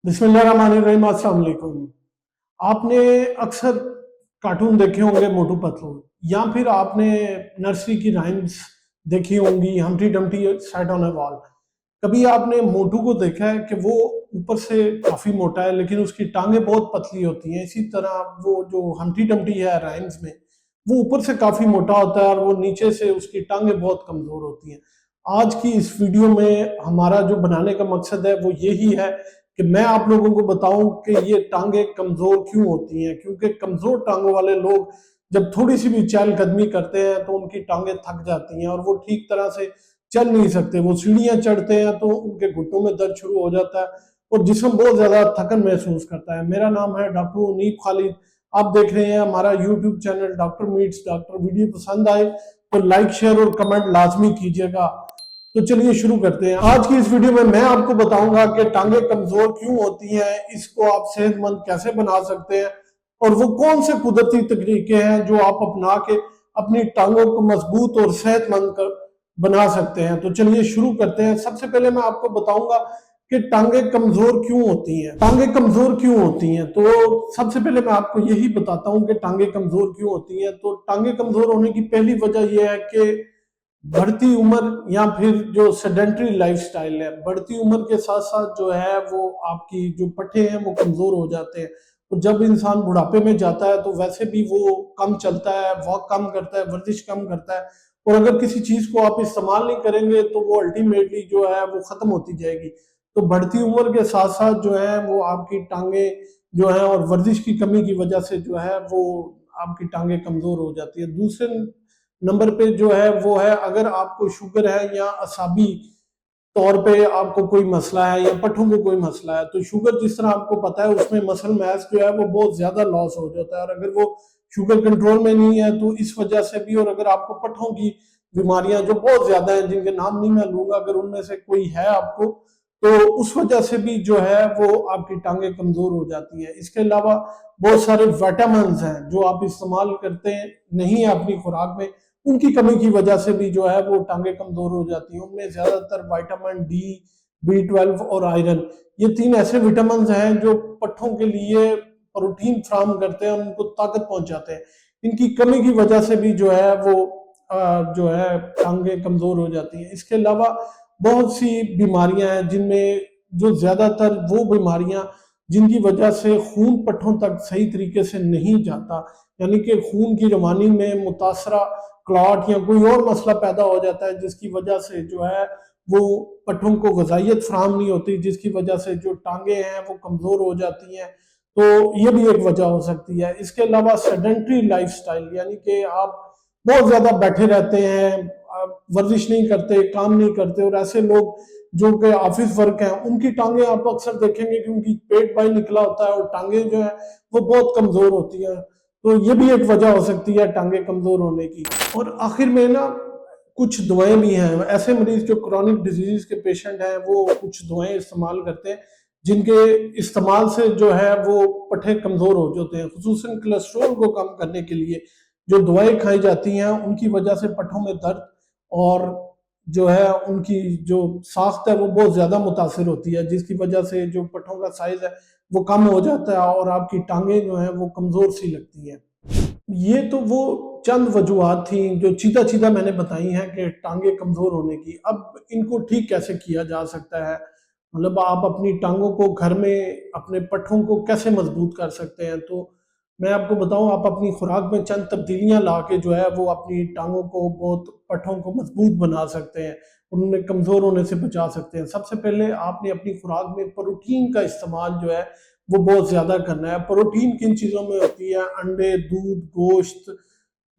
बिस्मिल्लाहिर्रहमानिर्रहीम, अस्सलाम वालेकुम। आपने अक्सर कार्टून देखे होंगे मोटू पतलू, या फिर आपने नर्सरी की राइम्स देखी होंगी, Humpty Dumpty sat on a wall. कभी आपने मोटू को देखा है कि वो ऊपर से काफी मोटा है लेकिन उसकी टांगें बहुत पतली होती हैं। इसी तरह वो जो हम्टी डम्टी है राइम्स में, वो ऊपर से काफी मोटा होता है और वो नीचे से उसकी टांगें बहुत कमजोर होती हैं। आज की इस वीडियो में हमारा जो बनाने का मकसद है वो यही है कि मैं आप लोगों को बताऊं कि ये टांगे कमजोर क्यों होती हैं। क्योंकि कमजोर टांगों वाले लोग जब थोड़ी सी भी चहलकदमी करते हैं तो उनकी टांगे थक जाती हैं और वो ठीक तरह से चल नहीं सकते। वो सीढ़ियां चढ़ते हैं तो उनके घुटनों में दर्द शुरू हो जाता है और जिस्म बहुत ज्यादा थकन महसूस करता है। मेरा नाम है डॉक्टर उनीब खालिद। आप देख रहे हैं हमारा YouTube channel doctor meets doctor. Video पसंद आए तो लाइक शेयर और कमेंट लाजमी कीजिएगा। तो चलिए शुरू करते हैं। आज की इस वीडियो में मैं आपको बताऊंगा कि टांगे कमजोर क्यों होती हैं, इसको आप सेहतमंद कैसे बना सकते हैं और वो कौन से कुदरती तरीके हैं जो आप अपना के अपनी टांगों को मजबूत और सेहतमंद बना सकते हैं। तो चलिए शुरू करते हैं। सबसे पहले मैं आपको बताऊंगा कि टांगे कमजोर क्यों होती हैं। टांगे कमजोर क्यों होती हैं, तो सबसे पहले मैं आपको यही बताता हूं कि टांगे कमजोर क्यों होती हैं। तो टांगे कमजोर होने की पहली वजह यह है कि बढ़ती उम्र या फिर जो सेडेंट्री लाइफस्टाइल है। बढ़ती उम्र के साथ साथ जो है वो आपकी जो पट्टे हैं वो कमजोर हो जाते हैं। तो जब इंसान बुढ़ापे में जाता है तो वैसे भी वो कम चलता है, वॉक कम करता है, वर्जिश कम करता है और अगर किसी चीज को आप इस्तेमाल नहीं करेंगे तो वो अल्टीमेटली जो है वो खत्म होती जाएगी। तो बढ़ती उम्र के साथ साथ जो है वो आपकी टांगे जो है और वर्जिश की कमी की वजह से जो है वो आपकी टांगे कमजोर हो जाती है। दूसरे नंबर पे जो है वो है, अगर आपको शुगर है या असाबी तौर पे आपको कोई मसला है या पट्ठों को कोई मसला है, तो शुगर जिस तरह आपको पता है उसमें मसल मास जो है वो बहुत ज्यादा लॉस हो जाता है और अगर वो शुगर कंट्रोल में नहीं है तो इस वजह से भी, और अगर आपको पट्ठों की बीमारियां जो बहुत ज्यादा है जिनके नाम नहीं मैं लूंगा, अगर उनमें से कोई है आपको, तो उस वजह से भी जो है वो आपकी टांगे कमजोर हो जाती है। इसके अलावा बहुत सारे विटामिन हैं जो आप इस्तेमाल करते नहीं है अपनी खुराक में, उनकी कमी की वजह से भी जो है वो टांगे कमजोर हो जाती हैं। उनमें ज्यादातर विटामिन डी, B12 और आयरन, ये तीन ऐसे विटामिन हैं जो पट्ठों के लिए प्रोटीन फ्राहम करते हैं, उनको ताकत पहुंचाते हैं। इनकी कमी की वजह से भी जो है वो जो है टांगे कमजोर हो जाती हैं। इसके अलावा बहुत सी बीमारियां हैं जिनमें जो ज्यादातर वो बीमारियां जिनकी वजह से खून पट्ठों तक सही तरीके से नहीं जाता, यानी कि खून की रवानी में मुतासरा क्लॉट या कोई और मसला पैदा हो जाता है जिसकी वजह से जो है वो पट्ठों को गजाइयत फ्राहम नहीं होती, जिसकी वजह से जो टांगे हैं वो कमजोर हो जाती हैं। तो ये भी एक वजह हो सकती है। इसके अलावा सेडेंट्री लाइफस्टाइल, यानी कि आप बहुत ज्यादा बैठे रहते हैं, वर्जिश नहीं करते, काम नहीं करते, और ऐसे लोग जो कि ऑफिस वर्क है उनकी टांगे आप अक्सर देखेंगे कि उनकी पेट बाहर निकला होता है और टांगे जो है वो बहुत कमजोर होती है। तो ये भी एक वजह हो सकती है टांगे कमजोर होने की। और आखिर में ना कुछ दवाएं भी हैं। ऐसे मरीज जो क्रॉनिक डिजीज के पेशेंट हैं वो कुछ दवाएं इस्तेमाल करते हैं जिनके इस्तेमाल से जो है वो पट्टे कमजोर हो जाते हैं। खुसूसन कोलेस्ट्रॉल को कम करने के लिए जो दवाएं खाई जाती हैं उनकी वजह से पट्टों में दर्द और जो है उनकी जो साख्त है वो बहुत ज्यादा मुतासर होती है, जिसकी वजह से जो पट्टों का साइज है वो कम हो जाता है और आपकी टांगे जो है वो कमजोर सी लगती है। ये तो वो चंद वजूहत थी जो सीधा सीधा मैंने बताई हैं कि टांगे कमजोर होने की। अब इनको ठीक कैसे किया जा सकता है, मतलब आप अपनी टांगों को घर में अपने पट्ठों को कैसे मजबूत कर सकते हैं। तो मैं आपको बताऊं, आप अपनी खुराक में चंद तब्दीलियां ला के जो है वो अपनी टांगों को बहुत पट्ठों को मजबूत बना सकते हैं, उनमें कमजोर होने से बचा सकते हैं। सबसे पहले आपने अपनी खुराक में प्रोटीन का इस्तेमाल जो है वो बहुत ज्यादा करना है। प्रोटीन किन चीजों में होती है? अंडे, दूध, गोश्त,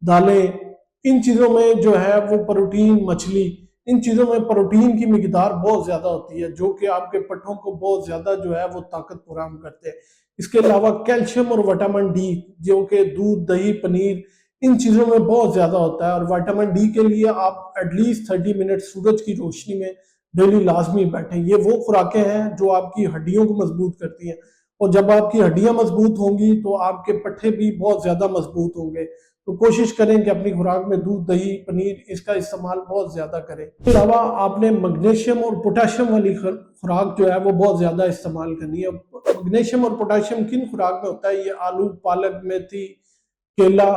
दालें, इन चीजों में जो है वो प्रोटीन, मछली, इन चीजों में प्रोटीन की मिकदार बहुत ज्यादा होती है जो कि आपके पट्ठों को बहुत ज्यादा जो है वो ताकत फराहम करते हैं। इसके अलावा कैल्शियम और विटामिन डी जो कि दूध, दही, पनीर, इन चीजों में बहुत ज्यादा होता है। और विटामिन डी के लिए आप एटलीस्ट 30 मिनट सूरज की रोशनी में डेली लाजमी बैठें। ये वो खुराकें हैं जो आपकी हड्डियों को मजबूत करती हैं और जब आपकी हड्डियां मजबूत होंगी तो आपके पट्टे भी बहुत ज्यादा मजबूत होंगे। तो कोशिश करें कि अपनी खुराक में दूध, दही, पनीर इसका इस्तेमाल बहुत ज़्यादा करें। इसके अलावा आपने मैग्नीशियम और पोटेशियम वाली खुराक जो है वो बहुत ज़्यादा इस्तेमाल करनी है। मैग्नीशियम और पोटेशियम किन खुराक में होता है? ये आलू, पालक, मेथी, केला,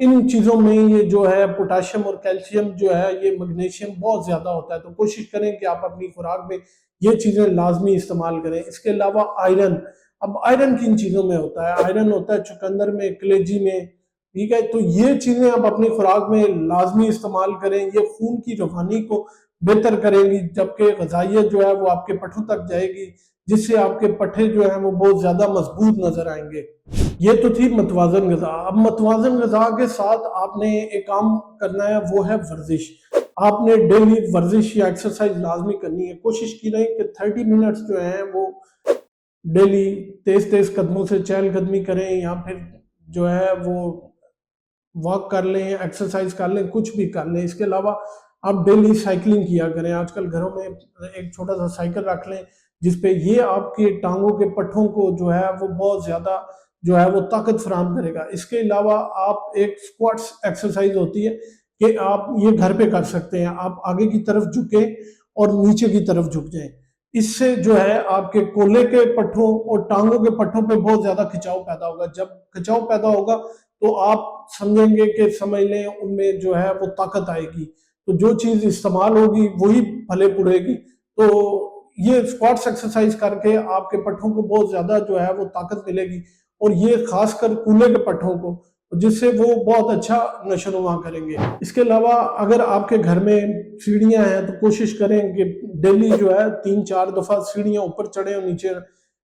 इन चीज़ों में ये जो है पोटेशियम और कैल्शियम जो है, ये मैग्नीशियम बहुत ज़्यादा होता है। तो कोशिश करें कि आप अपनी खुराक में ये चीज़ें लाजमी इस्तेमाल करें। इसके अलावा आयरन, अब आयरन किन चीज़ों में होता है? आयरन होता है चुकंदर में, कलेजी में, ठीक है। तो ये चीज़ें आप अपनी खुराक में लाजमी इस्तेमाल करें। ये खून की रवानी को बेहतर करेंगी, जबकि ग़िज़ाइयत जो है वो आपके पट्ठों तक जाएगी, जिससे आपके पट्ठे जो है वो बहुत ज़्यादा मजबूत नजर आएंगे। ये तो थी मतवाजन ग़िज़ा। अब मतवाजन ग़िज़ा के साथ आपने एक काम करना है, वो है वर्जिश। आपने डेली वर्जिश या एक्सरसाइज लाजमी करनी है। कोशिश की रही कि 30 मिनट्स जो है वो डेली तेज तेज कदमों से चहलकदमी करें, या फिर जो है वो वॉक कर लें, एक्सरसाइज कर लें, कुछ भी कर लें। इसके अलावा आप डेली साइकिलिंग किया करें। आजकल घरों में एक छोटा सा साइकिल रख लें, जिसपे ये आपके टांगों के पट्ठों को जो है वो बहुत ज़्यादा जो है वो ताकत फराहम करेगा। इसके अलावा आप एक स्क्वाट्स एक्सरसाइज होती है कि आप ये घर पे कर सकते हैं। आप आगे की तरफ झुकें और नीचे की तरफ झुक जाएं। इससे जो है आपके कोले के पट्ठों और टांगों के पट्ठों पे बहुत ज़्यादा खिंचाव पैदा होगा। जब खिंचाव पैदा होगा तो आप समझेंगे कि समझ लें उनमें जो है वो ताकत आएगी। तो जो चीज़ इस्तेमाल होगी वही भले पुड़ेगी। तो ये स्क्वाट्स एक्सरसाइज करके आपके पट्ठों को बहुत ज़्यादा जो है वो ताकत मिलेगी, और ये खासकर कूल्हे के पट्ठों को, जिससे वो बहुत अच्छा नशोनुमा करेंगे। इसके अलावा अगर आपके घर में सीढ़ियाँ हैं तो कोशिश करें कि डेली जो है 3-4 दफ़ा सीढ़ियाँ ऊपर चढ़े और नीचे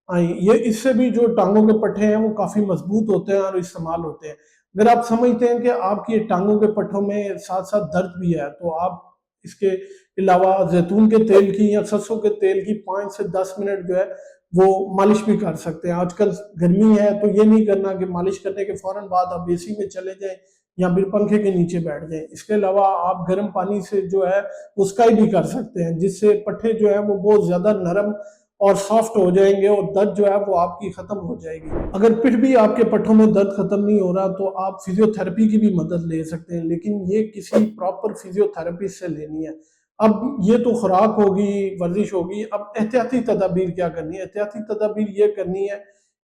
आए। ये इससे भी जो टांगों के पट्टे हैं वो काफ़ी मजबूत होते हैं और इस्तेमाल होते हैं। अगर आप समझते हैं कि आपकी टांगों के पट्टों में साथ साथ दर्द भी है, तो आप इसके अलावा जैतून के तेल की या सरसों के तेल की 5 से 10 मिनट जो है वो मालिश भी कर सकते हैं। आजकल गर्मी है तो ये नहीं करना कि मालिश करने के फौरन बाद आप एसी में चले जाएं या फिर पंखे के नीचे बैठ जाएं। इसके अलावा आप गर्म पानी से जो है उसका ही भी कर सकते हैं, जिससे पट्टे जो है वो बहुत ज्यादा नरम और सॉफ्ट हो जाएंगे और दर्द जो है वो आपकी खत्म हो जाएगी। अगर फिर भी आपके पट्टों में दर्द खत्म नहीं हो रहा तो आप फिजियोथेरेपी की भी मदद ले सकते हैं, लेकिन ये किसी प्रॉपर फिजियोथेरेपिस्ट से लेनी है। अब ये तो खुराक होगी, वर्जिश होगी। अब एहतियाती तदाबीर क्या करनी है? एहतियाती तदाबीर ये करनी है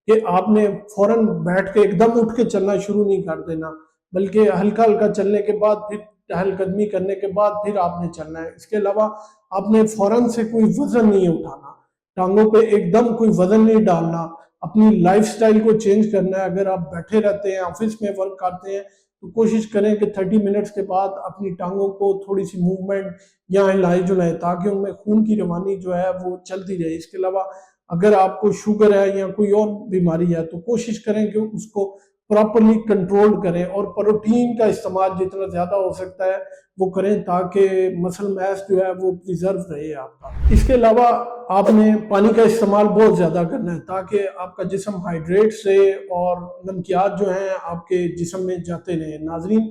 कि आपने फौरन बैठ के एकदम उठ के चलना शुरू नहीं कर देना, बल्कि हल्का हल्का चलने के बाद फिर टहलकदमी करने के बाद फिर आपने चलना है। इसके अलावा आपने फौरन से कोई वजन नहीं उठाना, टांगों पे एकदम कोई वजन नहीं डालना। अपनी लाइफस्टाइल को चेंज करना है। अगर आप बैठे रहते हैं, ऑफिस में वर्क करते हैं, तो कोशिश करें कि 30 मिनट्स के बाद अपनी टांगों को थोड़ी सी मूवमेंट या हिलाई जुलाएं, ताकि उनमें खून की रवानी जो है वो चलती रहे। इसके अलावा अगर आपको शुगर है या कोई और बीमारी है तो कोशिश करें कि उसको प्रॉपरली कंट्रोल करें, और प्रोटीन का इस्तेमाल जितना ज़्यादा हो सकता है वो करें, ताकि मसल मैस जो है वो प्रिजर्व रहे आपका। इसके अलावा आपने पानी का इस्तेमाल बहुत ज़्यादा करना है, ताकि आपका जिस्म हाइड्रेट से और नमकियात जो हैं आपके जिस्म में जाते रहें। नाजरीन,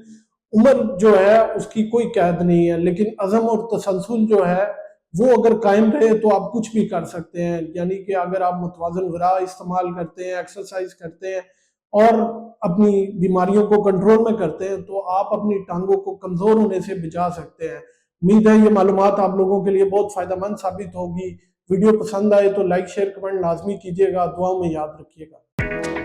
उम्र जो है उसकी कोई कैद नहीं है, लेकिन अज़म और तसलसल जो है वो अगर कायम रहे तो आप कुछ भी कर सकते हैं। यानी कि अगर आप मुतवाज़न ग़िज़ा इस्तेमाल करते हैं, एक्सरसाइज करते हैं और अपनी बीमारियों को कंट्रोल में करते हैं, तो आप अपनी टांगों को कमज़ोर होने से बचा सकते हैं। उम्मीद है ये मालूमात आप लोगों के लिए बहुत फ़ायदेमंद साबित होगी। वीडियो पसंद आए तो लाइक, शेयर, कमेंट लाजमी कीजिएगा। दुआ में याद रखिएगा।